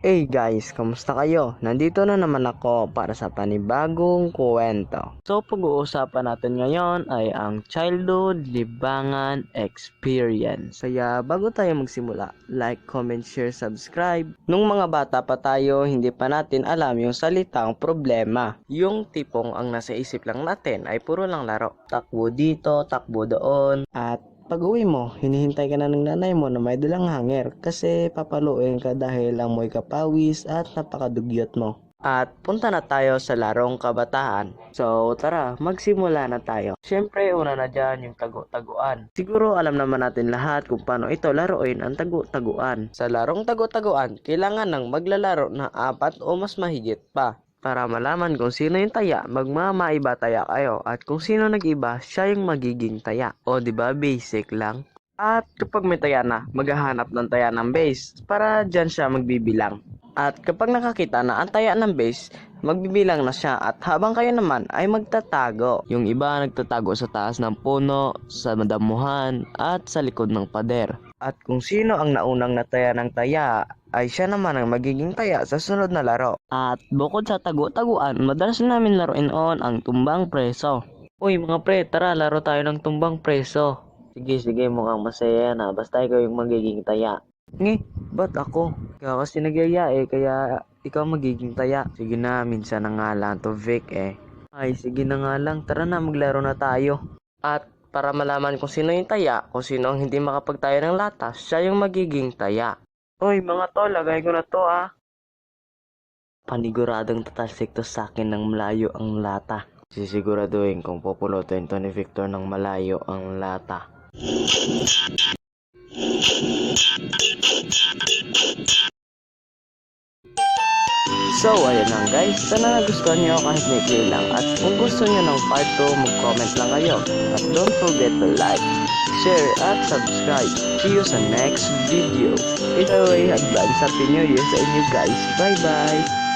Hey guys, kamusta kayo? Nandito na naman ako para sa panibagong kwento. So pag-uusapan natin ngayon ay ang childhood libangan experience. Kaya bago tayo magsimula, like, comment, share, subscribe. Nung mga bata pa tayo, hindi pa natin alam yung salitang problema. Yung tipong ang nasa isip lang natin ay puro lang laro. Takbo dito, takbo doon, at pag uwi mo, hinihintay ka na ng nanay mo na may dalang hanger kasi papaluin ka dahil amoy kapawis at napakadugyot mo. At punta na tayo sa larong kabataan. So tara, magsimula na tayo. Siyempre, una na dyan yung tagu-taguan. Siguro alam naman natin lahat kung paano ito laruin ang tagu-taguan. Sa larong tagu-taguan, kailangan ng maglalaro na 4 o mas mahigit pa. Para malaman kung sino yung taya, magmamaiba taya kayo. At kung sino nag-iba, siya yung magiging taya. O diba, basic lang. At kapag may taya na, maghahanap ng taya ng base para dyan siya magbibilang. At kapag nakakita na ang taya ng base, magbibilang na siya at habang kayo naman ay magtatago. Yung iba nagtatago sa taas ng puno, sa madamuhan at sa likod ng pader. At kung sino ang naunang nataya ng taya, ay siya naman ang magiging taya sa sunod na laro. At bukod sa tagu-taguan, madalas namin laruin on ang tumbang preso. Uy mga pre, tara laro tayo ng tumbang preso. Sige, mukhang masaya na, basta ikaw yung magiging taya. Ba't ako? Ikaw kasi nagyaya kaya ikaw magiging taya. Sige na, minsan na nga lang to Vic Ay, sige na nga lang, tara na maglaro na tayo. At para malaman kung sino yung taya, kung sino ang hindi makapagtaya ng latas, siya yung magiging taya. Uy mga tol, lagay ko na to Paniguradong tatalsik to sa akin ng malayo ang lata. Sisiguraduhin kung pupulutin to ni Victor ng malayo ang lata. So, ayun lang guys. Sana nagustuhan nyo kahit may lang. At kung gusto nyo ng part 2, mag-comment lang kayo. At don't forget to like, share, at subscribe. See you sa next video. Either way, advance Happy New Year sa inyo guys. Bye-bye!